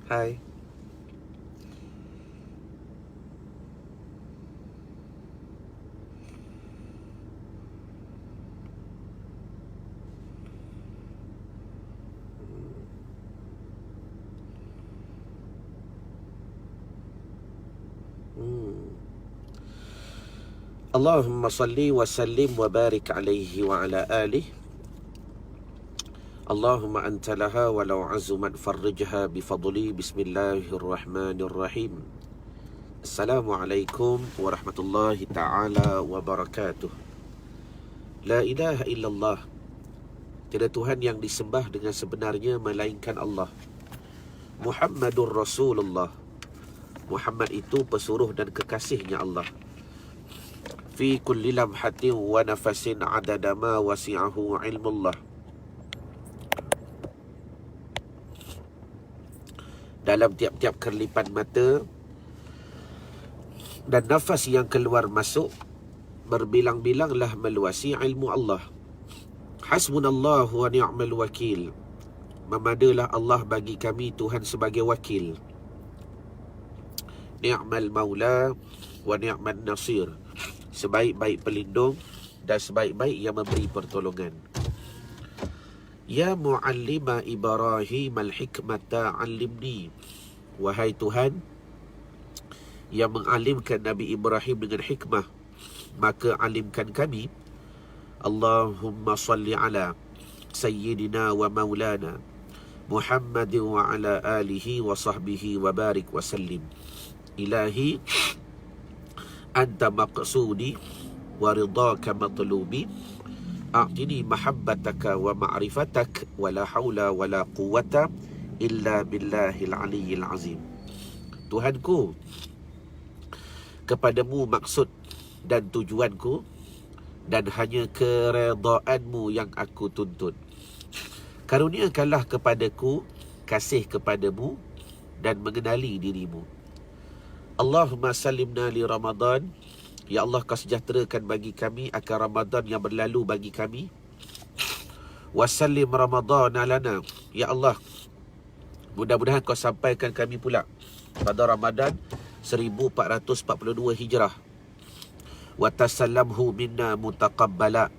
Hai. Hmm. Allahumma salli wa sallim wa barik alaihi wa ala alihi. Allahumma anta laha walau azumat farrijha bifadli. Bismillahirrahmanirrahim. Assalamualaikum warahmatullahi ta'ala wabarakatuh. La ilaha illallah. Tiada Tuhan yang disembah dengan sebenarnya melainkan Allah. Muhammadur Rasulullah. Muhammad itu pesuruh dan kekasihnya Allah. Fi kulli lamhatin wa nafasin adada ma wasi'ahu ilmullah. Dalam tiap-tiap kerlipan mata dan nafas yang keluar masuk, berbilang-bilanglah meluasi ilmu Allah. Hasbunallahu wa ni'mal wakil. Memadalah Allah bagi kami Tuhan sebagai wakil. Ni'mal maula wa ni'mal nasir. Sebaik-baik pelindung dan sebaik-baik yang memberi pertolongan. Ya muallima Ibrahim al-hikmata 'allimni. Wahai Tuhan yang mengalimkan Nabi Ibrahim dengan hikmah, maka alimkan kami. Allahumma salli ala sayyidina wa maulana Muhammadin wa ala alihi wa sahbihi wa barik wa sallim. Ilahi anta maqsudi wa ridaka matlubi. A'tini mahabbataka wa ma'rifatak wa la hawla wa la quwata illa billahil aliyyil azim. Tuhanku, kepadamu maksud dan tujuanku, dan hanya keredaanmu yang aku tuntut. Karuniakanlah kepadaku kasih kepadamu dan mengenali dirimu. Allahumma salimna li Ramadan. Ya Allah, kau sejahterakan bagi kami akan Ramadan yang berlalu bagi kami. Wasallim Ramadan lana. Ya Allah, mudah-mudahan kau sampaikan kami pula pada Ramadan 1442 Hijrah. Wa tasallamhu minna mutaqabbala.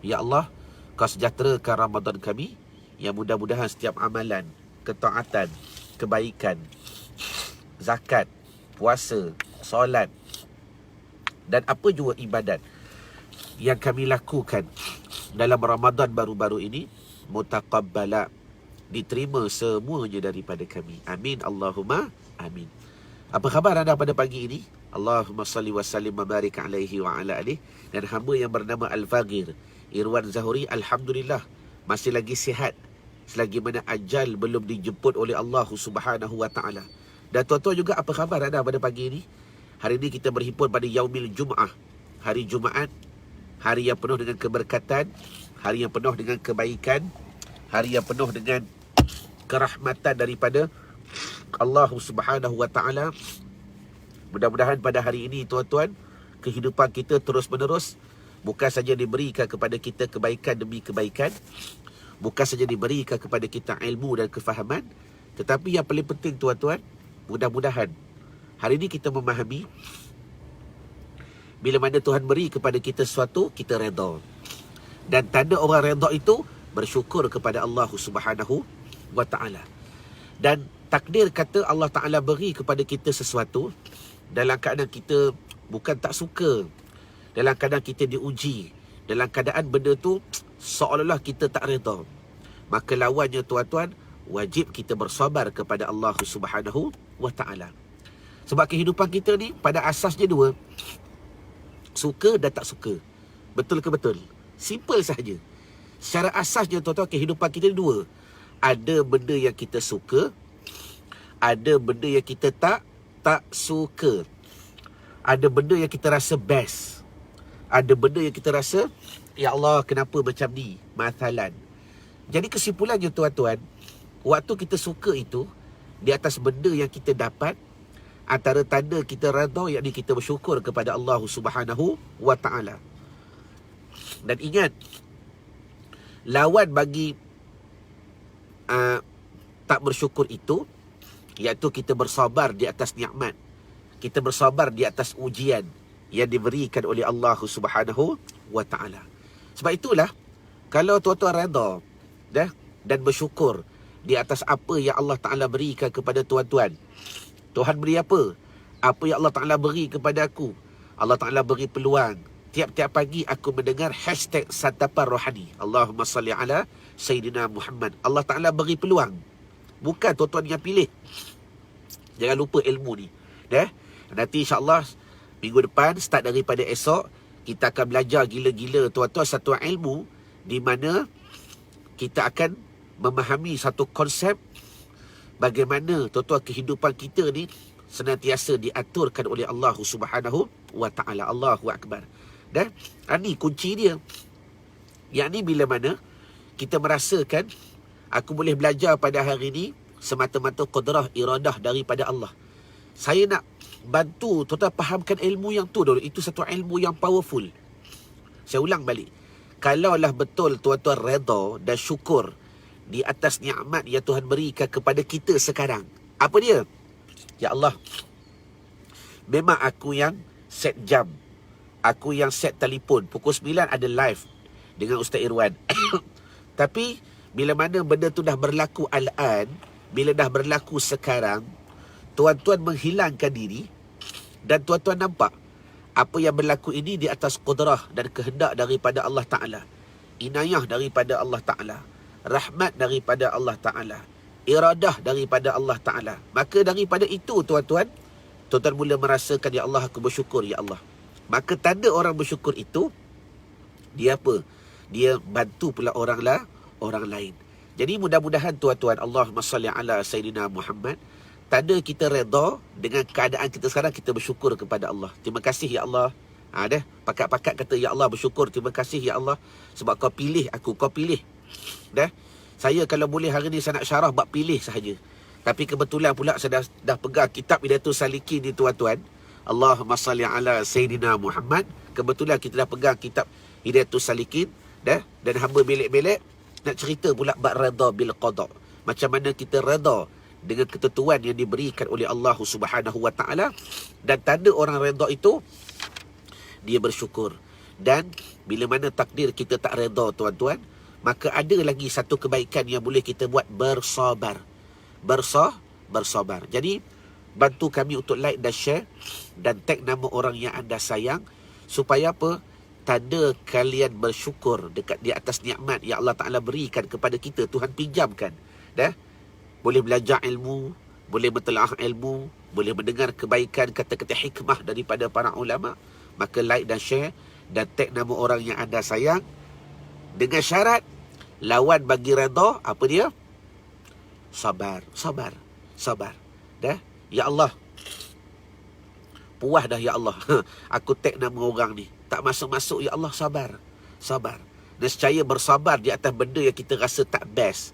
Ya Allah, kau sejahterakan Ramadan kami yang mudah-mudahan setiap amalan, ketaatan, kebaikan, zakat, puasa, solat dan apa juga ibadat yang kami lakukan dalam Ramadan baru-baru ini, mutaqabbala, diterima semuanya daripada kami. Amin Allahumma amin. Apa khabar anda pada pagi ini? Allahumma salli wa sallim wa barik alaihi wa ala alihi. Dan hamba yang bernama Al-Fagir Irwan Zahuri, alhamdulillah masih lagi sihat selagi mana ajal belum dijemput oleh Allah Subhanahu wa taala. Dan tuan-tuan juga, apa khabar anda pada pagi ini? Hari ini kita berhimpun pada Yaumil Jum'ah, hari Jumaat, hari yang penuh dengan keberkatan, hari yang penuh dengan kebaikan, hari yang penuh dengan kerahmatan daripada Allah Subhanahu wa taala. Mudah-mudahan pada hari ini tuan-tuan, kehidupan kita terus menerus bukan saja diberikan kepada kita kebaikan demi kebaikan, bukan saja diberikan kepada kita ilmu dan kefahaman, tetapi yang paling penting tuan-tuan, mudah-mudahan hari ini kita memahami bila mana Tuhan beri kepada kita sesuatu, kita redha. Dan tanda orang redha itu bersyukur kepada Allah Subhanahu wa taala. Dan takdir kata Allah Taala beri kepada kita sesuatu dalam keadaan kita bukan tak suka, dalam keadaan kita diuji, dalam keadaan benda tu seolah-olah kita tak redha, maka lawannya tuan-tuan, wajib kita bersabar kepada Allah Subhanahu wa taala. Sebab kehidupan kita ni pada asasnya dua, suka dan tak suka. Betul ke betul? Simple sahaja. Secara asasnya tuan-tuan, kehidupan kita ni dua. Ada benda yang kita suka, ada benda yang kita tak suka. Ada benda yang kita rasa best, ada benda yang kita rasa, ya Allah, kenapa macam ni, mathalan. Jadi kesimpulannya tuan-tuan, waktu kita suka itu di atas benda yang kita dapat, antara tanda kita redha, yakni kita bersyukur kepada Allah Subhanahu wa taala. Dan ingat, lawan bagi tak bersyukur itu iaitu kita bersabar di atas nikmat, kita bersabar di atas ujian yang diberikan oleh Allah Subhanahu wa taala. Sebab itulah kalau tuan-tuan redha dan bersyukur di atas apa yang Allah Taala berikan kepada tuan-tuan. Tuhan beri apa? Apa yang Allah Taala beri kepada aku? Allah Taala beri peluang. Tiap-tiap pagi aku mendengar hashtag santapan rohani. Allahumma salli ala Sayyidina Muhammad. Allah Taala beri peluang. Bukan tuan-tuan yang pilih. Jangan lupa ilmu ni. Nanti insya-Allah minggu depan, start daripada esok, kita akan belajar gila-gila tuan-tuan satu ilmu di mana kita akan memahami satu konsep bagaimana tuan-tuan kehidupan kita ni senantiasa diaturkan oleh Allah Subhanahu wa taala. Allahu akbar. Dan ini kunci dia. Yang ni bila mana kita merasakan aku boleh belajar pada hari ni semata-mata qudrah iradah daripada Allah. Saya nak bantu tuan-tuan fahamkan ilmu yang tu dulu. Itu satu ilmu yang powerful. Saya ulang balik. Kalaulah betul tuan-tuan redha dan syukur di atas nikmat yang Tuhan berikan kepada kita sekarang. Apa dia? Ya Allah, memang aku yang set jam, aku yang set telefon. Pukul 9 ada live dengan Ustaz Irwan. Tapi bila mana benda tu dah berlaku al-an, bila dah berlaku sekarang, tuan-tuan menghilangkan diri dan tuan-tuan nampak apa yang berlaku ini di atas qudrah dan kehendak daripada Allah Ta'ala, inayah daripada Allah Ta'ala, rahmat daripada Allah Ta'ala, iradah daripada Allah Ta'ala. Maka daripada itu tuan-tuan mula merasakan, ya Allah aku bersyukur ya Allah. Maka tanda orang bersyukur itu, dia apa? Dia bantu pula orang lain. Jadi mudah-mudahan tuan-tuan, Allahumma salli ala Sayyidina Muhammad, tanda kita redha dengan keadaan kita sekarang, kita bersyukur kepada Allah. Terima kasih ya Allah. Pakat-pakat kata ya Allah bersyukur, terima kasih ya Allah sebab kau pilih aku, kau pilih. Saya kalau boleh hari ni saya nak syarah bab pilih sahaja. Tapi kebetulan pula saya dah pegang kitab Hidayatul Salikin ni tuan-tuan. Allahumma salli ala Sayyidina Muhammad. Kebetulan kita dah pegang kitab Hidayatul Salikin dan hamba belek-belek nak cerita pula bab redha bil qada. Macam mana kita redha dengan ketentuan yang diberikan oleh Allah Subhanahu wa taala, dan tanda orang redha itu dia bersyukur. Dan bila mana takdir kita tak redha tuan-tuan, maka ada lagi satu kebaikan yang boleh kita buat, bersabar. Bersabar. Jadi bantu kami untuk like dan share dan tag nama orang yang anda sayang, supaya apa? Tanda kalian bersyukur dekat di atas nikmat yang Allah Taala berikan kepada kita, Tuhan pinjamkan. Boleh belajar ilmu, boleh bertelaah ilmu, boleh mendengar kebaikan, kata-kata hikmah daripada para ulama. Maka like dan share dan tag nama orang yang anda sayang, dengan syarat lawan bagi redha apa dia? Sabar. Ya Allah, puas dah ya Allah. Aku tag nama orang ni, tak masuk-masuk ya Allah, sabar. Nescaya bersabar di atas benda yang kita rasa tak best.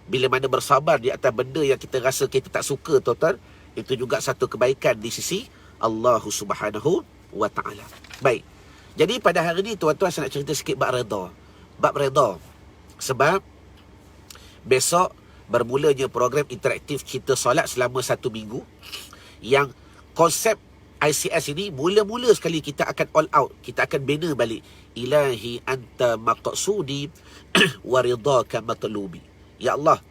Bila mana bersabar di atas benda yang kita rasa kita tak suka tuan-tuan, itu juga satu kebaikan di sisi Allah Subhanahu wa ta'ala. Baik, jadi pada hari ni tuan-tuan saya nak cerita sikit bab redha. Sebab besok bermulanya program interaktif cerita solat selama 1 minggu, yang konsep ICS ini mula-mula sekali kita akan all out. Kita akan bina balik, ilahi anta maqsudi wa ridhaka matlubi. Ya Allah,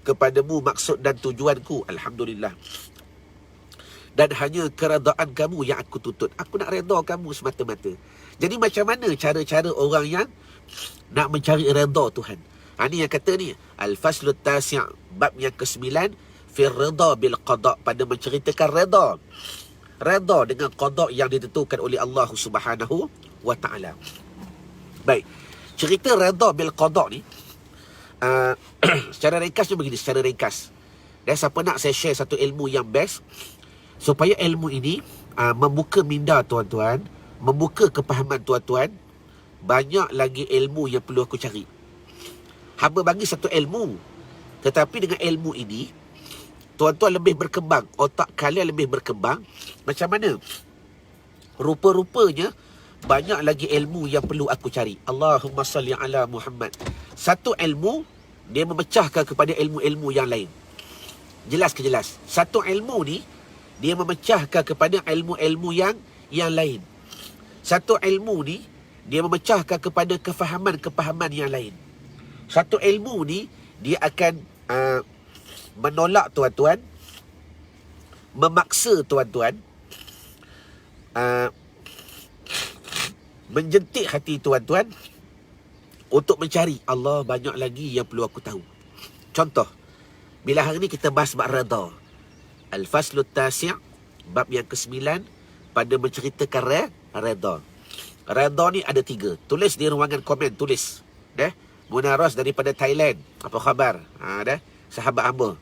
kepadamu maksud dan tujuanku, alhamdulillah, dan hanya keredaan kamu yang aku tuntut. Aku nak redha kamu semata-mata. Jadi macam mana cara-cara orang yang nak mencari redha Tuhan? Ini yang kata ni Al-Faslut Tasi', bab yang ke-9, Fir Ridha bil Qada', pada menceritakan redha dengan qada' yang ditentukan oleh Allah Subhanahu wa ta'ala. Baik, cerita redha bil Qada' ni secara ringkasnya begini, Dan siapa nak saya share satu ilmu yang best, supaya ilmu ini membuka minda tuan-tuan, membuka kepahaman tuan-tuan. Banyak lagi ilmu yang perlu aku cari. Hamba bagi satu ilmu, tetapi dengan ilmu ini tuan-tuan lebih berkembang, otak kalian lebih berkembang. Macam mana? Rupa-rupanya banyak lagi ilmu yang perlu aku cari. Allahumma salli ala Muhammad. Satu ilmu dia memecahkan kepada ilmu-ilmu yang lain. Jelas ke jelas? Satu ilmu ni, dia memecahkan kepada ilmu-ilmu yang lain. Satu ilmu ni, dia memecahkan kepada kefahaman-kefahaman yang lain. Satu ilmu ni, dia akan menolak tuan-tuan, memaksa tuan-tuan, menjentik hati tuan-tuan untuk mencari Allah banyak lagi yang perlu aku tahu. Contoh, bila hari ni kita bahas bab redha, Al-Faslut Tasi', bab yang ke-9 pada menceritakan redha. Redha ni ada 3. Tulis di ruangan komen, tulis. Munaras daripada Thailand, apa khabar? Sahabat hamba.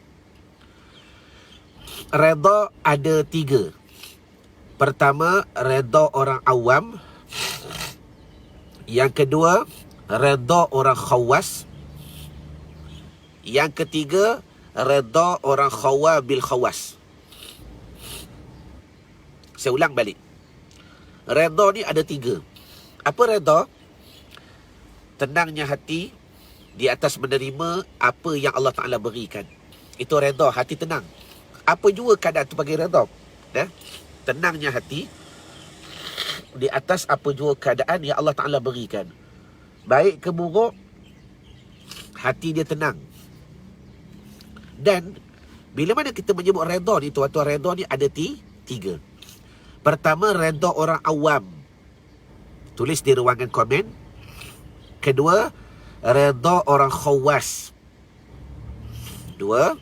Redha ada 3. Pertama, redha orang awam. Yang kedua, redha orang khawas. Yang ketiga, redha orang khawabil khawas. Saya ulang balik. Redha ni ada 3. Apa redha? Tenangnya hati di atas menerima apa yang Allah Ta'ala berikan. Itu redha, hati tenang. Apa jua keadaan tu panggil redha. Tenangnya hati di atas apa jua keadaan yang Allah Ta'ala berikan. Baik ke buruk, hati dia tenang. Dan bila mana kita menyebut redha ni, tuan-tuan, redha ni ada 3. Pertama, redha orang awam. Tulis di ruangan komen. Kedua, redha orang khawas. 2.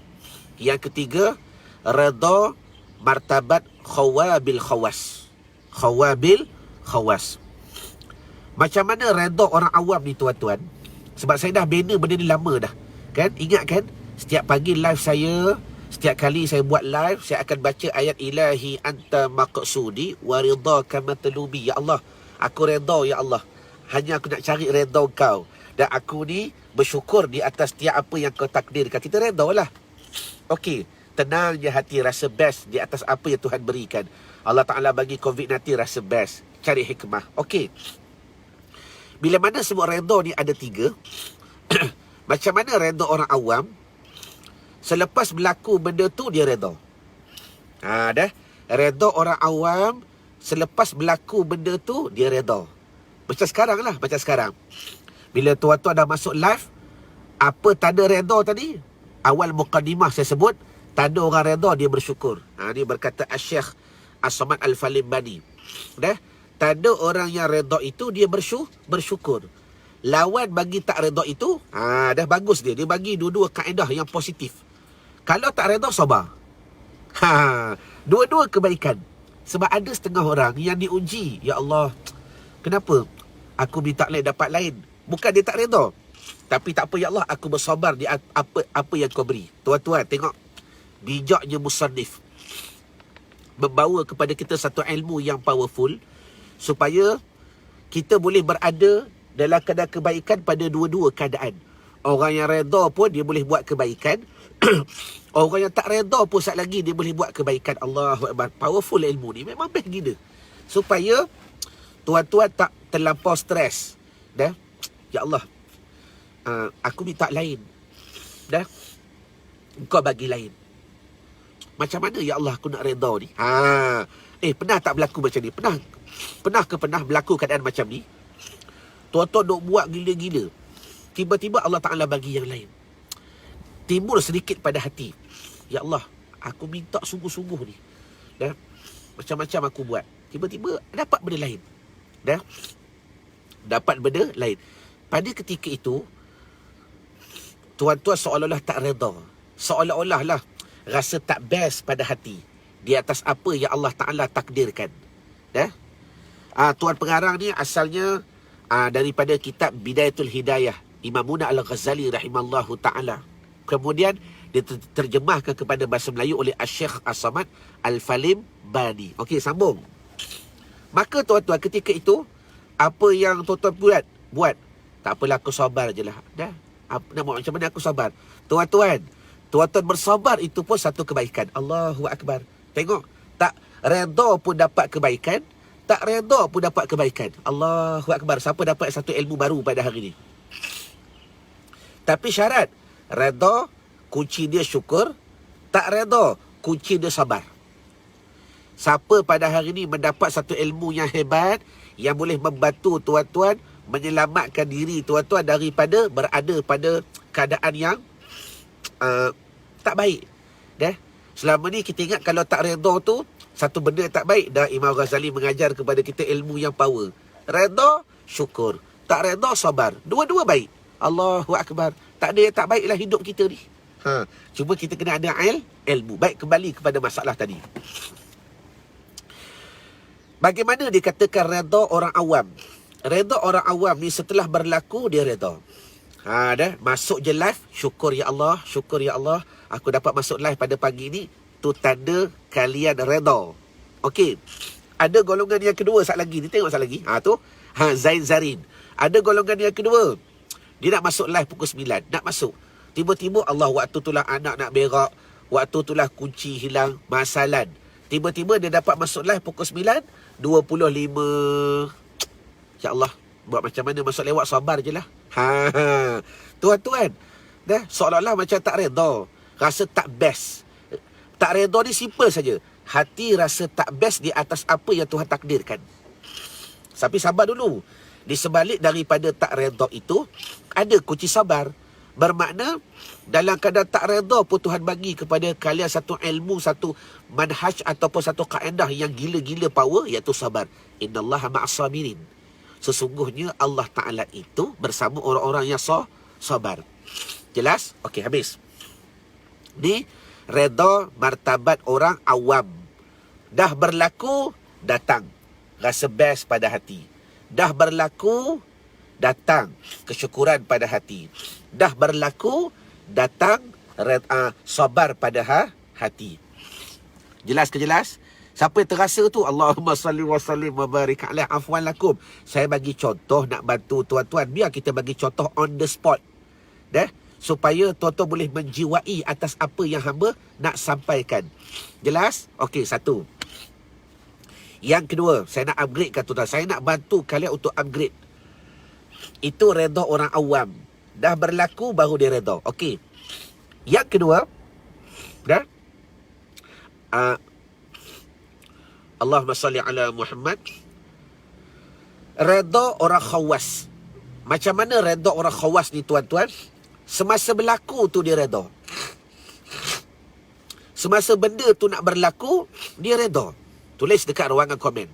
Yang ketiga, redha martabat khawabil khawas. Khawabil khawas. Macam mana redha orang awam ni, tuan-tuan? Sebab saya dah bina benda ni lama dah. Kan? Ingat kan? Setiap pagi live saya, setiap kali saya buat live, saya akan baca ayat ilahi anta maqsudi wa ridhaka matlubi. Ya Allah, aku redha ya Allah. Hanya aku nak cari redha kau. Dan aku ni bersyukur di atas setiap apa yang kau takdirkan. Kita redha lah. Okey, tenangnya hati, rasa best di atas apa yang Tuhan berikan. Allah Ta'ala bagi COVID-19, rasa best. Cari hikmah. Okey. Bila mana semua redha ni ada 3. Macam mana redha orang awam? Selepas berlaku benda tu, dia redha. Redha orang awam, selepas berlaku benda tu, dia redha. Macam sekarang lah, macam sekarang. Bila tuan-tuan dah masuk live, apa tanda redha tadi? Awal muqaddimah saya sebut, tanda orang redha, dia bersyukur. Ni berkata Syekh As-Samad Al-Falimbani. Tanda orang yang redha itu, dia bersyukur. Lawan bagi tak redha itu, dah bagus dia. Dia bagi dua-dua kaedah yang positif. Kalau tak redha, sabar. Dua-dua kebaikan. Sebab ada setengah orang yang diuji. Ya Allah, kenapa aku minta lain dapat lain? Bukan dia tak redha, tapi tak apa, ya Allah, aku bersabar di apa yang kau beri. Tuan-tuan, tengok bijaknya musannif membawa kepada kita satu ilmu yang powerful, supaya kita boleh berada dalam keadaan kebaikan pada dua-dua keadaan. Orang yang redha pun dia boleh buat kebaikan. Orang yang tak redha pun sat lagi dia boleh buat kebaikan. Allahu Akbar. Powerful ilmu ni. Memang best gila. Supaya tuan-tuan tak terlampau stres. Ya Allah, aku minta lain. Engkau bagi lain. Macam mana ya Allah aku nak redha ni? Pernah tak berlaku macam ni? Pernah berlaku keadaan macam ni? Tuan-tuan duk buat gila-gila, tiba-tiba Allah Ta'ala bagi yang lain. Timbul sedikit pada hati, ya Allah, aku minta sungguh-sungguh ni. Macam-macam aku buat, tiba-tiba dapat benda lain. Dapat benda lain. Pada ketika itu, tuan-tuan seolah-olah tak redha. Seolah-olah lah rasa tak best pada hati di atas apa yang Allah Ta'ala takdirkan. Tuan pengarang ni asalnya daripada kitab Bidayatul Hidayah, Imam Muna Al-Ghazali rahimallahu ta'ala. Kemudian diterjemahkan kepada bahasa Melayu oleh Syekh As-Samad Al-Falimbani. Okey, sambung. Maka tuan-tuan, ketika itu, apa yang tuan-tuan buat? Tak apalah, aku sabar je lah. Macam mana aku sabar? Tuan-tuan bersabar itu pun satu kebaikan. Allahu Akbar. Tengok, tak redha pun dapat kebaikan, tak redha pun dapat kebaikan. Allahu Akbar. Siapa dapat satu ilmu baru pada hari ni? Tapi syarat redha, kunci dia syukur. Tak reda, kunci dia sabar. Siapa pada hari ini mendapat satu ilmu yang hebat, yang boleh membantu tuan-tuan menyelamatkan diri tuan-tuan daripada berada pada keadaan yang tak baik. Selama ni kita ingat kalau tak reda tu satu benda tak baik. Dah Imam Ghazali mengajar kepada kita ilmu yang power. Reda, syukur. Tak reda, sabar. Dua-dua baik. Allahu Akbar. Tak ada yang tak baiklah hidup kita ni. Cuma kita kena ada ilmu. Baik, kembali kepada masalah tadi. Bagaimana dikatakan reda orang awam? Reda orang awam ni setelah berlaku dia reda. Masuk je live, syukur ya Allah, syukur ya Allah, aku dapat masuk live pada pagi ni. Tu tanda kalian reda. Okey. Ada golongan yang kedua sat lagi. Ni tengok sat lagi. Zain Zarin. Ada golongan yang kedua. Dia nak masuk live pukul 9. Nak masuk. Tiba-tiba Allah, waktu itulah anak nak berak. Waktu itulah kunci hilang. Masalan. Tiba-tiba dia dapat masuk live pukul 9.25. Ya Allah. Buat macam mana masuk lewat, sabar je lah. Tuan-tuan. Seolah-olah macam tak reda. Rasa tak best. Tak reda ni simple saja. Hati rasa tak best di atas apa yang Tuhan takdirkan. Tapi sabar dulu. Di sebalik daripada tak reda itu, ada kunci sabar. Bermakna, dalam keadaan tak reda pun Tuhan bagi kepada kalian satu ilmu, satu manhaj ataupun satu kaedah yang gila-gila power, iaitu sabar. Innallaha ma'as-sabirin. Sesungguhnya Allah Ta'ala itu bersama orang-orang yang sabar. Jelas? Okey, habis. Ni reda martabat orang awam. Dah berlaku, datang rasa best pada hati. Dah berlaku, datang kesyukuran pada hati. Dah berlaku, datang sabar pada hati. Jelas ke jelas? Siapa yang terasa tu, Allahumma salli wa sallim wa barik alaih, afwan lakum. Saya bagi contoh nak bantu tuan-tuan. Biar kita bagi contoh on the spot. Supaya tuan-tuan boleh menjiwai atas apa yang hamba nak sampaikan. Jelas? Okey, satu. Yang kedua, saya nak upgradekan tuan-tuan. Saya nak bantu kalian untuk upgrade. Itu reda orang awam. Dah berlaku, baru dia reda. Okey. Yang kedua, Allahumma salli ala Muhammad. Reda orang khawas. Macam mana reda orang khawas ni tuan-tuan? Semasa berlaku tu dia reda. Semasa benda tu nak berlaku, dia reda. Tulis dekat ruangan komen.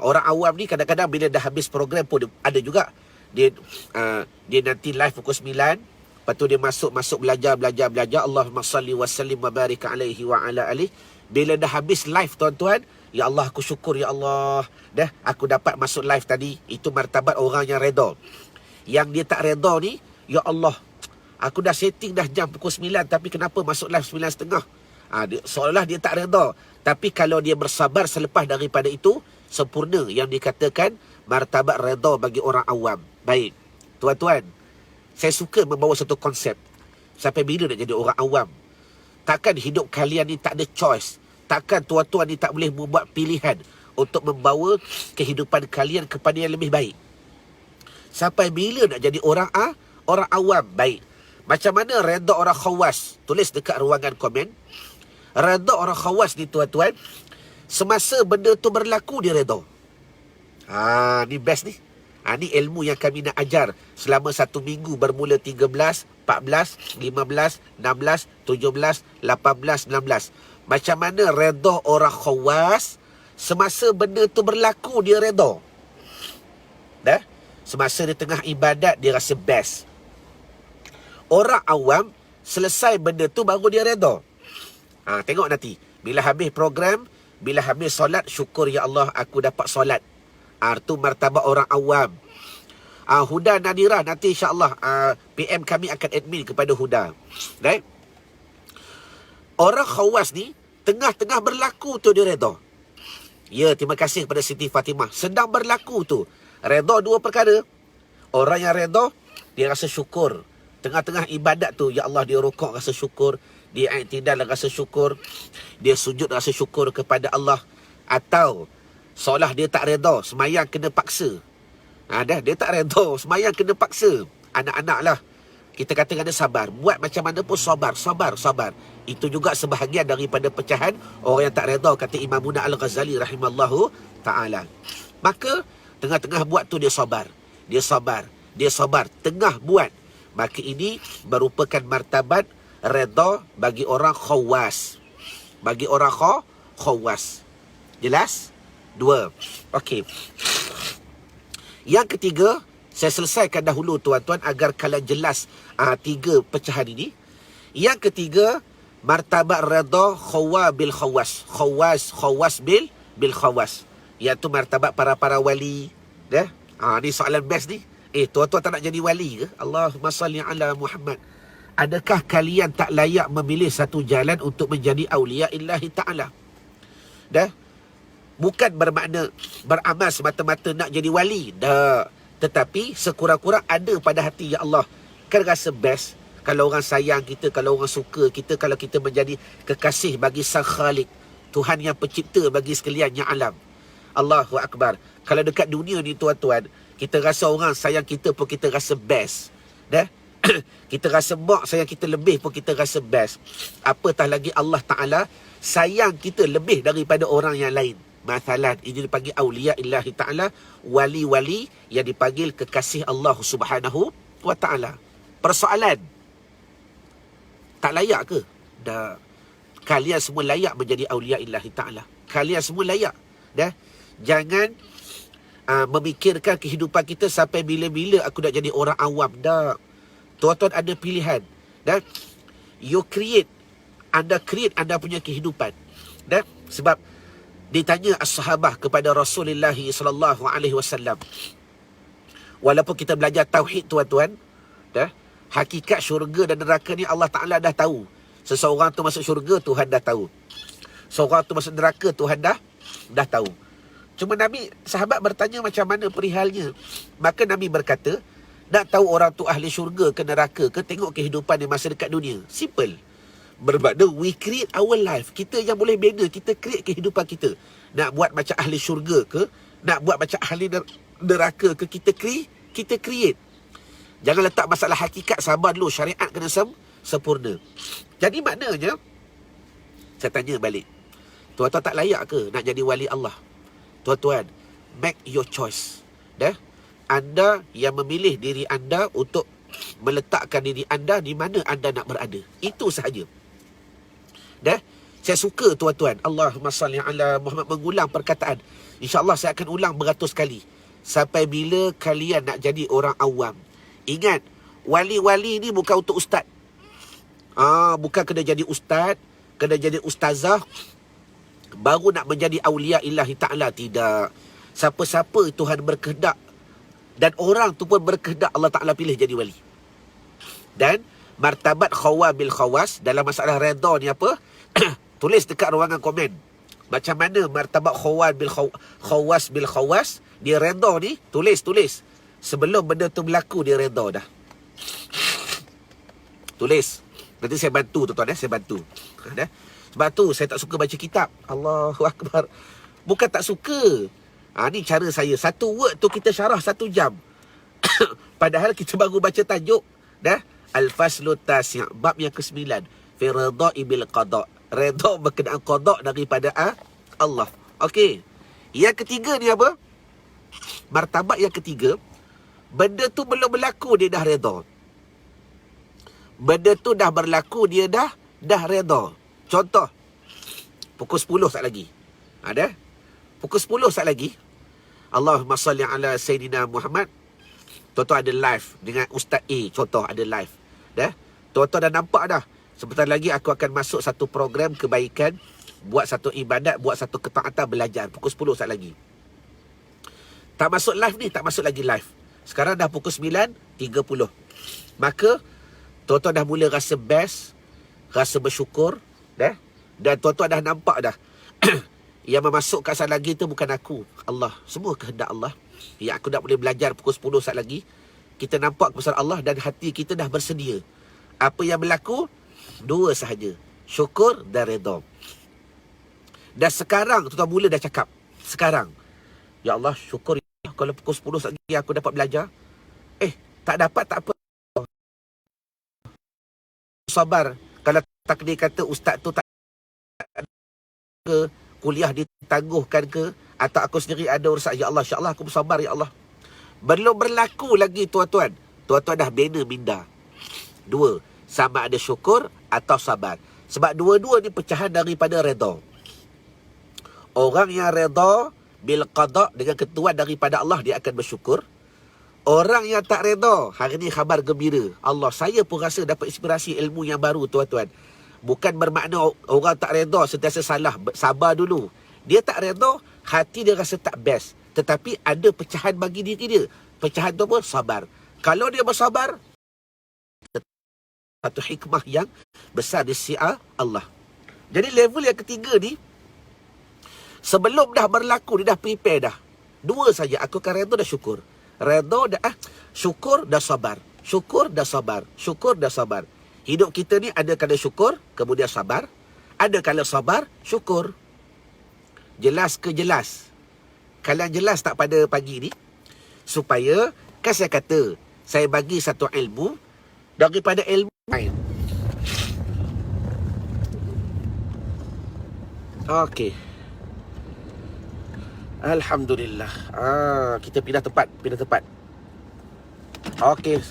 Orang awam ni kadang-kadang bila dah habis program pun ada juga. Dia nanti live pukul 9. Lepas tu dia masuk belajar. Allahumma salli wa sallim wa barik alaihi wa ala alihi. Bila dah habis live tuan-tuan, ya Allah aku syukur ya Allah. Aku dapat masuk live tadi. Itu martabat orang yang reda. Yang dia tak reda ni, ya Allah, aku dah setting dah jam pukul 9, tapi kenapa masuk live 9.30? Seolah dia tak reda. Tapi kalau dia bersabar selepas daripada itu, sempurna yang dikatakan martabat reda bagi orang awam. Baik, tuan-tuan, saya suka membawa satu konsep. Sampai bila nak jadi orang awam? Takkan hidup kalian ni tak ada choice? Takkan tuan-tuan ni tak boleh membuat pilihan untuk membawa kehidupan kalian kepada yang lebih baik? Sampai bila nak jadi orang awam? Baik. Macam mana reda orang khawas? Tulis dekat ruangan komen. Reda orang khawas ni tuan-tuan, semasa benda tu berlaku dia reda. Ni best ni. Ni ilmu yang kami nak ajar selama 1 minggu, bermula 13, 14, 15, 16, 17, 18, 19. Macam mana reda orang khawas? Semasa benda tu berlaku dia reda. Semasa dia tengah ibadat dia rasa best. Orang awam selesai benda tu baru dia reda. Tengok nanti. Bila habis program, bila habis solat, syukur ya Allah aku dapat solat. Itu martabat orang awam. Huda Nadira, nanti insyaAllah PM kami akan admin kepada Huda. Right? Orang khawas ni, tengah-tengah berlaku tu dia reda. Ya, terima kasih kepada Siti Fatimah. Sedang berlaku tu. Reda dua perkara. Orang yang reda, dia rasa syukur. Tengah-tengah ibadat tu, ya Allah, dia rukuk rasa syukur. Dia i'tidal rasa syukur. Dia sujud rasa syukur kepada Allah. Atau seolah dia tak reda, semayang kena paksa. Dia tak reda, semayang kena paksa. Anak-anak lah. Kita katakan dia sabar. Buat macam mana pun sabar. Itu juga sebahagian daripada pecahan orang yang tak redha, kata Imam Muna Al-Ghazali rahimallahu ta'ala. Maka tengah-tengah buat tu dia sabar. Tengah buat. Maka ini merupakan martabat redha bagi orang khawas. Jelas? 2. Okey. Yang ketiga, saya selesaikan dahulu tuan-tuan agar kalian jelas 3 pecahan ini. Yang ketiga, martabat redha khawa bil khawas. Khawas bil khawas. Iaitu martabat para wali. Ni soalan best ni. Tuan-tuan tak nak jadi wali ke? Allahumma salli ala Muhammad. Adakah kalian tak layak memilih satu jalan untuk menjadi awliya illahi ta'ala? Bukan bermakna beramal semata-mata nak jadi wali. Tetapi sekurang-kurang ada pada hati, ya Allah, kan rasa best kalau orang sayang kita, kalau orang suka kita, kalau kita menjadi kekasih bagi Sang Khalik, Tuhan yang pencipta bagi sekaliannya alam. Allahu Akbar. Kalau dekat dunia ni tuan-tuan, kita rasa orang sayang kita pun kita rasa best. Kita rasa mak sayang kita lebih pun kita rasa best. Apatah lagi Allah Ta'ala sayang kita lebih daripada orang yang lain. Masalah ini dipanggil awliya illahi ta'ala, wali-wali yang dipanggil kekasih Allah Subhanahu wa ta'ala. Persoalan, tak layak ke? Kalian semua layak menjadi awliya illahi ta'ala. Kalian semua layak. Jangan memikirkan kehidupan kita sampai bila-bila aku nak jadi orang awam. Tuan-tuan ada pilihan. Anda create anda punya kehidupan. Sebab ditanya as-sahabah kepada Rasulullah sallallahu alaihi wasallam. Walaupun kita belajar tauhid tuan-tuan, hakikat syurga dan neraka ni Allah Taala dah tahu. Seseorang tu masuk syurga, Tuhan dah tahu. Seorang tu masuk neraka, Tuhan dah tahu. Cuma sahabat bertanya macam mana perihalnya. Maka Nabi berkata, nak tahu orang tu ahli syurga ke neraka ke, tengok kehidupan dia masa dekat dunia. Simple. Bermakna we create our life. Kita yang boleh beza, kita create kehidupan kita. Nak buat macam ahli syurga ke, nak buat macam ahli neraka ke, kita create. Jangan letak masalah hakikat, sabar dulu, syariat kena sempurna. Jadi maknanya, saya tanya balik, tuan-tuan tak layak ke nak jadi wali Allah? Tuan-tuan, make your choice. Anda yang memilih diri anda untuk meletakkan diri anda di mana anda nak berada. Itu sahaja. Saya suka tuan-tuan, Allahumma salli ala Muhammad, mengulang perkataan. InsyaAllah saya akan ulang beratus kali. Sampai bila kalian nak jadi orang awam. Ingat, wali-wali ni bukan untuk ustaz. Bukan kena jadi ustaz, kena jadi ustazah baru nak menjadi awliya illahi ta'ala. Tidak. Siapa-siapa Tuhan berkehendak dan orang tu pun berkehendak, Allah Ta'ala pilih jadi wali. Dan martabat khawa bil khawas dalam masalah redha ni apa? Tulis dekat ruangan komen. Macam mana martabat khawa bil khawas bil khawas, dia redha ni, tulis. Sebelum benda tu berlaku dia redha dah. Tulis. Nanti saya bantu tuan-tuan, saya bantu. Sebab tu saya tak suka baca kitab. Allahu Akbar. Bukan tak suka. Ni cara saya. Satu word tu kita syarah 1 jam. Padahal kita baru baca tajuk. Al-Faslu Tasi', bab yang ke-9. Fi ridha'i bil qada'. Redha berkenaan qada' daripada Allah. Okey. Yang ketiga ni apa? Martabat yang ketiga, benda tu belum berlaku dia dah redha. Benda tu dah berlaku dia dah redha. Contoh, pukul 10 saat lagi. Pukul 10 saat lagi, Allahumma salli ala Sayyidina Muhammad. Tuan-tuan ada live dengan Ustaz A. Contoh ada live. Tuan-tuan dah nampak dah. Sebentar lagi aku akan masuk satu program kebaikan, buat satu ibadat, buat satu ketaatan, belajar. Pukul 10 saat lagi. Tak masuk live ni, tak masuk lagi live. Sekarang dah pukul 9.30. Maka tuan-tuan dah mula rasa best, rasa bersyukur. Dan tuan-tuan dah nampak dah. Yang memasukkan saat lagi tu bukan aku, Allah. Semua kehendak Allah. Yang aku dah boleh belajar pukul 10 saat lagi. Kita nampak kebesaran Allah dan hati kita dah bersedia. Apa yang berlaku? 2 sahaja. Syukur dan redha. Dan sekarang tuan-tuan mula dah cakap. Sekarang, ya Allah, syukur ya, kalau pukul 10 saat lagi aku dapat belajar. Tak dapat tak apa. sabar. Kalau takdir kata ustaz tu tak ke, kuliah ditangguhkan ke, atau aku sendiri ada urusan, ya Allah, insya-Allah aku bersabar ya Allah. Belum berlaku lagi tuan-tuan. Tuan-tuan dah bina minda. Dua, sama ada syukur atau sabar. Sebab dua-dua ni pecahan daripada redha. Orang yang redha bil qada, dengan ketentuan daripada Allah, dia akan bersyukur. Orang yang tak redha, hari ni khabar gembira. Allah, saya pun rasa dapat inspirasi ilmu yang baru tuan-tuan. Bukan bermakna orang tak redha sentiasa salah. Sabar dulu. Dia tak redha, hati dia rasa tak best. Tetapi ada pecahan bagi diri dia. Pecahan tu apa? Sabar. Kalau dia bersabar, satu hikmah yang besar di sisi Allah. Jadi level yang ketiga ni, sebelum dah berlaku, dia dah prepare dah. Dua saja, aku akan redha dan syukur. Redha dah, syukur dah sabar. Syukur dah sabar. Syukur dah sabar. Hidup kita ni ada kala syukur, kemudian sabar. Ada kala sabar, syukur. Jelas ke jelas? Kalian jelas tak pada pagi ni? Supaya, kan saya kata, saya bagi satu ilmu daripada ilmu lain. Okey. Alhamdulillah. Kita pindah tempat. Okey.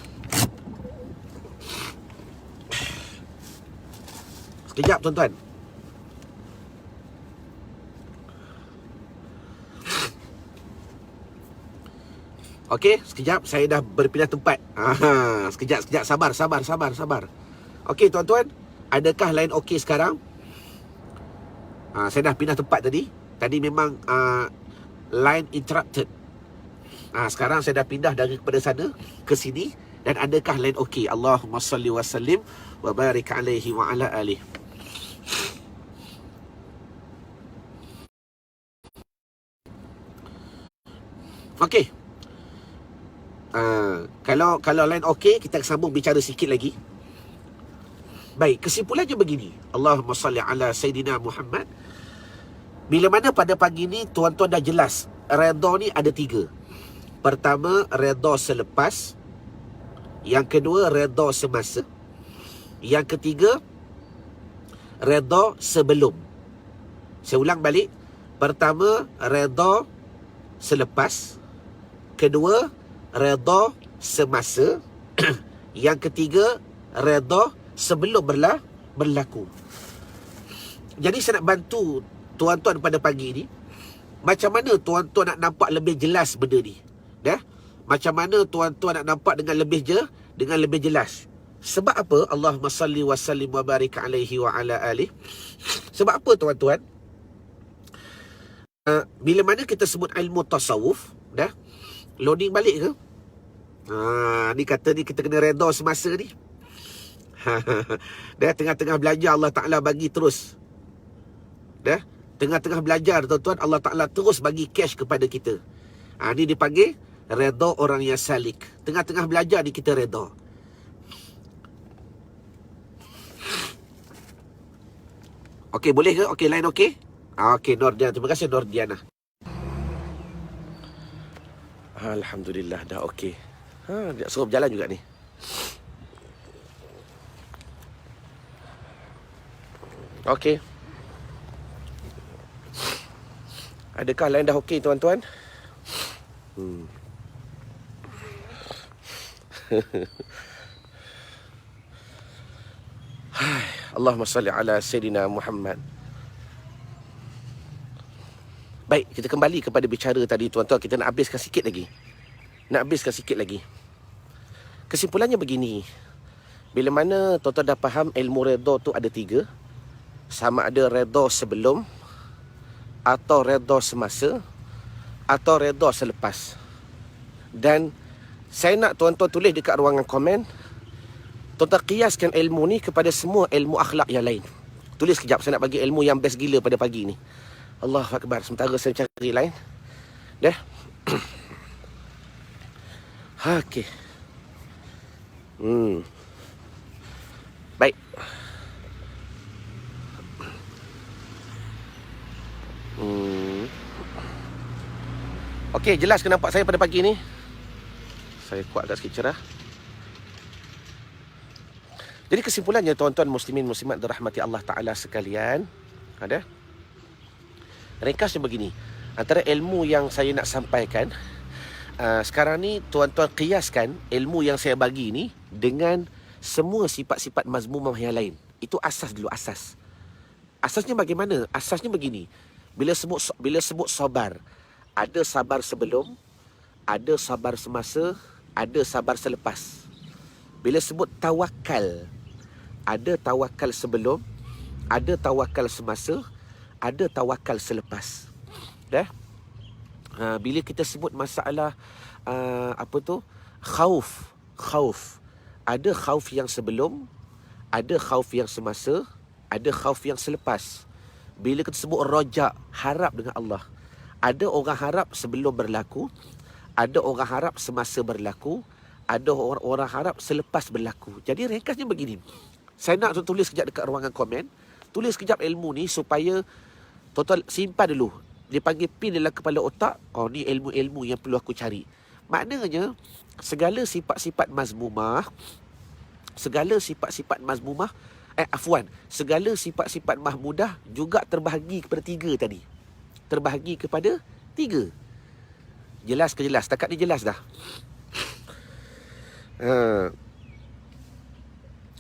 Sekejap tuan-tuan. Okey, sekejap, saya dah berpindah tempat. Sekejap, sabar. Okey tuan-tuan, adakah line okey sekarang? Saya dah pindah tempat tadi. Tadi memang line interrupted. Sekarang saya dah pindah daripada sana ke sini. Dan adakah line okey? Allahumma salli wa sallim wa barik alaihi wa ala alihi. Okey. Kalau line okey, kita sambung bicara sikit lagi. Baik, kesimpulannya begini. Allahumma salli ala Sayyidina Muhammad. Bila mana pada pagi ni tuan-tuan dah jelas, redha ni ada tiga. Pertama, redha selepas. Yang kedua, redha semasa. Yang ketiga, redha sebelum. Saya ulang balik. Pertama, redha selepas. Kedua, redha semasa. Yang ketiga, redha sebelum berlaku. Jadi saya nak bantu tuan-tuan pada pagi ni, macam mana tuan-tuan nak nampak lebih jelas benda ni. Macam mana tuan-tuan nak nampak dengan lebih jelas. Sebab apa? Allahumma salli wa sallim wa barik alaihi wa ala alihi. Sebab apa tuan-tuan? Bila mana kita sebut ilmu tasawuf, loading balik ke? Ni kata ni kita kena redha semasa ni. Tengah-tengah belajar Allah Ta'ala bagi terus. Tengah-tengah belajar tuan-tuan, Allah Ta'ala terus bagi cash kepada kita. Ni dipanggil redha orang yang salik. Tengah-tengah belajar ni kita redha. Okey, boleh ke? Okey, line okey? Okey, Nordiana. Terima kasih Nordiana. Alhamdulillah, dah okey. Dia suruh berjalan juga ni. Okey. Adakah line dah okey tuan-tuan? Allahumma salli ala Sayyidina Muhammad. Baik, kita kembali kepada bicara tadi tuan-tuan. Kita nak habiskan sikit lagi. Kesimpulannya begini. Bila mana tuan-tuan dah faham ilmu redha tu ada tiga. Sama ada redha sebelum, atau redha semasa, atau redha selepas. Dan saya nak tuan-tuan tulis dekat ruangan komen, tuan-tuan kiaskan ilmu ni kepada semua ilmu akhlak yang lain. Tulis kejap, saya nak bagi ilmu yang best gila pada pagi ni. Allahu Akbar. Sementara saya cari lain. Okey. Baik. Okey, jelas ke nampak saya pada pagi ni? Saya kuatkan sikit cerah. Jadi kesimpulannya tuan-tuan muslimin muslimat dirahmati Allah Ta'ala sekalian, ada ringkasnya begini. Antara ilmu yang saya nak sampaikan sekarang ni, tuan-tuan kiaskan ilmu yang saya bagi ni dengan semua sifat-sifat mazmumah yang lain. Itu asas dulu, asas. Asasnya bagaimana? Asasnya begini. Bila sebut sabar, ada sabar sebelum, ada sabar semasa, ada sabar selepas. Bila sebut tawakal, ada tawakal sebelum, ada tawakal semasa, ada tawakal selepas. Dah? Bila kita sebut masalah khauf, ada khauf yang sebelum, ada khauf yang semasa, ada khauf yang selepas. Bila kita sebut rojak, harap dengan Allah, ada orang harap sebelum berlaku, ada orang harap semasa berlaku, ada orang harap selepas berlaku. Jadi ringkasnya begini. Saya nak tulis sekejap dekat ruangan komen. Tulis sekejap ilmu ni supaya total simpan dulu. Dia panggil pin dalam kepala otak. Oh, ni ilmu-ilmu yang perlu aku cari. Maknanya, segala sifat-sifat mazmumah, segala sifat-sifat mahmudah juga terbahagi kepada 3 tadi. Terbahagi kepada 3. Jelas ke jelas? Takat ni jelas dah.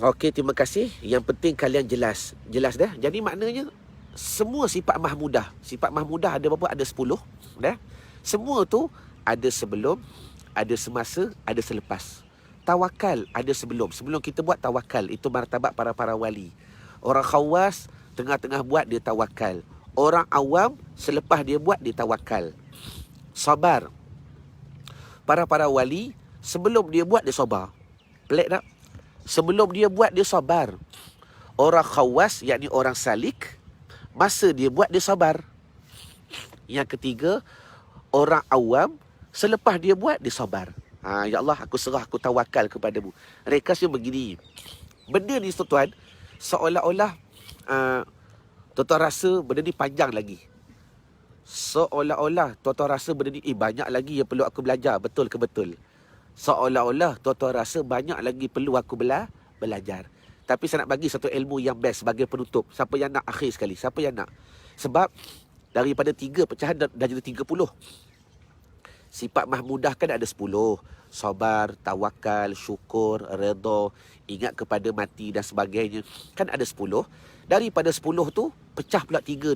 Okey, terima kasih. Yang penting kalian jelas. Jelas dah? Jadi maknanya semua sifat mahmudah. Sifat mahmudah ada berapa? Ada 10. Dah? Semua tu ada sebelum, ada semasa, ada selepas. Tawakal ada sebelum. Sebelum kita buat tawakal, itu martabat para wali. Orang khawas tengah-tengah buat dia tawakal. Orang awam selepas dia buat dia tawakal. Sabar. Para wali sebelum dia buat dia sabar. Pelik tak? Sebelum dia buat dia sabar. Orang khawas, yakni orang salik, masa dia buat dia sabar. Yang ketiga, orang awam, selepas dia buat dia sabar. Ya Allah, aku serah, aku tawakal kepadamu. Rekasnya begini. Benda ni tuan-tuan, seolah-olah tuan-tuan rasa benda ni panjang lagi. Seolah-olah tuan-tuan rasa benda ni banyak lagi yang perlu aku belajar. Betul ke betul? Seolah-olah tuan-tuan rasa banyak lagi perlu aku belajar. Tapi saya nak bagi satu ilmu yang best sebagai penutup. Siapa yang nak akhir sekali? Siapa yang nak? Sebab daripada 3 pecahan dah jadi 30. Sifat mahmudah kan ada 10. Sabar, tawakal, syukur, redha, ingat kepada mati dan sebagainya. Kan ada 10. Daripada 10 tu pecah pula 3.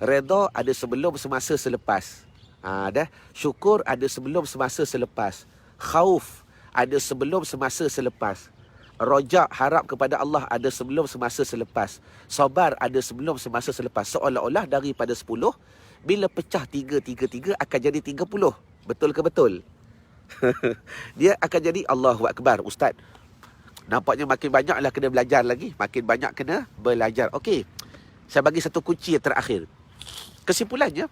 Redha ada sebelum, semasa, selepas. Dah. Syukur ada sebelum, semasa, selepas. Khauf ada sebelum, semasa, selepas. Rojak, harap kepada Allah ada sebelum, semasa, selepas. Sabar ada sebelum, semasa, selepas. Seolah-olah daripada 10, bila pecah 3 akan jadi 30. Betul ke betul? Dia akan jadi Allahu Akbar. Ustaz, nampaknya makin banyaklah kena belajar lagi. Makin banyak kena belajar. Okey, saya bagi satu kunci yang terakhir. Kesimpulannya,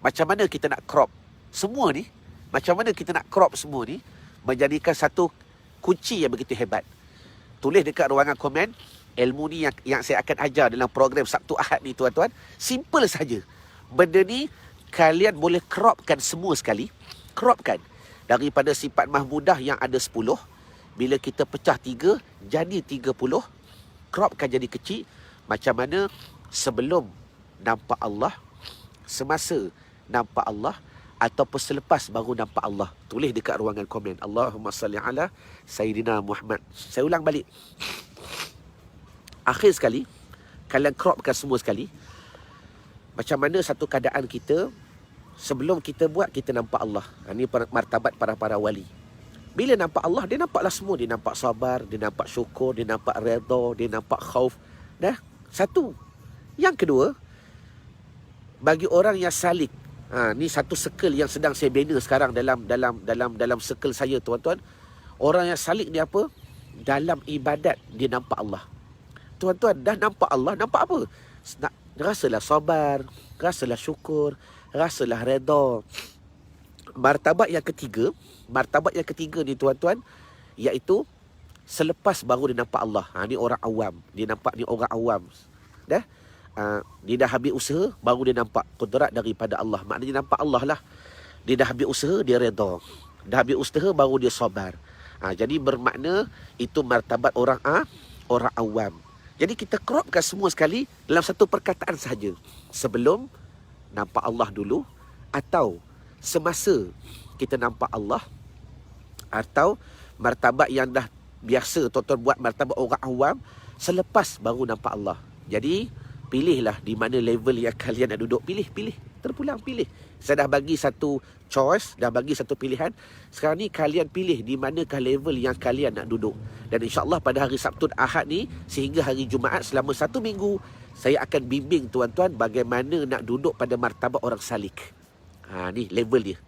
macam mana kita nak crop semua ni, macam mana kita nak crop semua ni menjadikan satu kunci yang begitu hebat. Tulis dekat ruangan komen ilmu ni yang saya akan ajar dalam program Sabtu Ahad ni tuan-tuan. Simple saja. Benda ni kalian boleh cropkan semua sekali. Cropkan daripada sifat mahmudah yang ada 10. Bila kita pecah 3 jadi 30. Cropkan jadi kecil. Macam mana sebelum nampak Allah, semasa nampak Allah, ataupun selepas baru nampak Allah. Tulis dekat ruangan komen. Allahumma salli ala Sayyidina Muhammad. Saya ulang balik. Akhir sekali, kalian cropkan semua sekali. Macam mana satu keadaan kita sebelum kita buat, kita nampak Allah. Ini martabat para wali. Bila nampak Allah, dia nampaklah semua. Dia nampak sabar, dia nampak syukur, dia nampak redha, dia nampak khauf. Dah, satu. Yang kedua, bagi orang yang salik, ni satu circle yang sedang saya bina sekarang dalam circle saya tuan-tuan. Orang yang salik ni apa? Dalam ibadat dia nampak Allah. Tuan-tuan dah nampak Allah, nampak apa? Rasalah sabar, rasalah syukur, rasalah redha. Martabat yang ketiga ni tuan-tuan, iaitu selepas baru dia nampak Allah. Ni orang awam. Dia nampak ni orang awam. Dah? Dia dah habis usaha, baru dia nampak kudrat daripada Allah. Maknanya nampak Allah lah. Dia dah habis usaha, dia redha. Dah habis usaha, baru dia sabar. Jadi bermakna itu martabat orang awam. Jadi kita cropkan semua sekali dalam satu perkataan sahaja. Sebelum nampak Allah dulu, atau semasa kita nampak Allah, atau martabat yang dah biasa tuan-tuan buat martabat orang awam, selepas baru nampak Allah. Jadi pilihlah di mana level yang kalian nak duduk. Pilih. Terpulang pilih. Saya dah bagi satu choice, dah bagi satu pilihan. Sekarang ni kalian pilih di manakah level yang kalian nak duduk. Dan insya-Allah pada hari Sabtu dan Ahad ni sehingga hari Jumaat selama 1 minggu, saya akan bimbing tuan-tuan bagaimana nak duduk pada martabat orang salik. Ni level dia.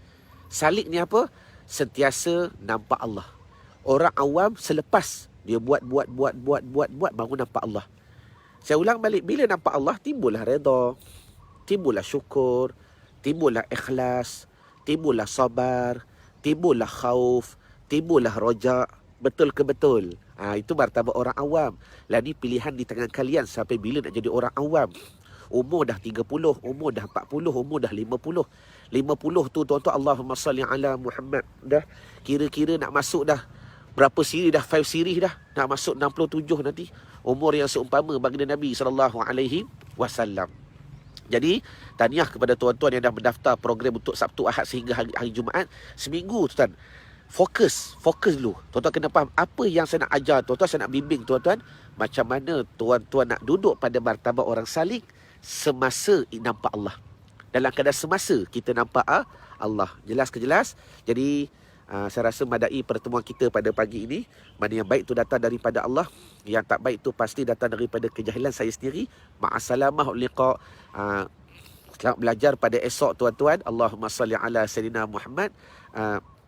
Salik ni apa? Sentiasa nampak Allah. Orang awam selepas dia buat baru nampak Allah. Saya ulang balik, bila nampak Allah timbullah redha, timbullah syukur, timbullah ikhlas, timbullah sabar, timbullah khauf, timbullah roja. Betul ke betul? Itu martabat orang awam. Lah ni pilihan di tangan kalian sampai bila nak jadi orang awam. Umur dah 30, umur dah 40, umur dah 50. 50 tu tuan-tuan, Allahumma salli ala Muhammad. Dah kira-kira nak masuk dah berapa siri dah? 5 siri dah. Nak masuk 67 nanti. Umur yang seumpama baginda Nabi SAW. Jadi, tahniah kepada tuan-tuan yang dah mendaftar program untuk Sabtu, Ahad sehingga hari Jumaat. Seminggu, tuan. Fokus dulu. Tuan-tuan kena faham apa yang saya nak ajar tuan-tuan, saya nak bimbing tuan-tuan. Macam mana tuan-tuan nak duduk pada martabat orang salik semasa nampak Allah. Dalam keadaan semasa kita nampak Allah. Jelas ke jelas? Jadi, saya rasa madai pertemuan kita pada pagi ini. Mana yang baik itu datang daripada Allah, yang tak baik itu pasti datang daripada kejahilan saya sendiri. Ma'assalamah liqa. Selamat belajar pada esok tuan-tuan. Allahumma salli ala Sayyidina Muhammad.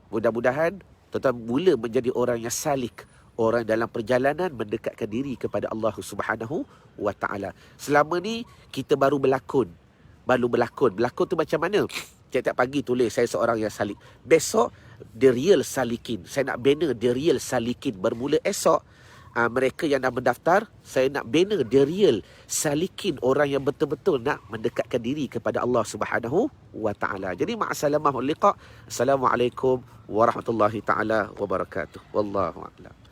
Mudah-mudahan tuan-tuan mula menjadi orang yang salik, orang dalam perjalanan mendekatkan diri kepada Allah Subhanahu wa taala. Selama ni kita baru berlakon. Berlakon tu macam mana? Tiap-tiap pagi tulis saya seorang yang salik. Besok the real salikin. Saya nak bina the real salikin. Bermula esok, mereka yang dah mendaftar, saya nak bina the real salikin, orang yang betul-betul nak mendekatkan diri kepada Allah Subhanahu wa taala. Jadi ma'assalamah liqa. Assalamualaikum warahmatullahi taala wabarakatuh. Wallahu a'lam.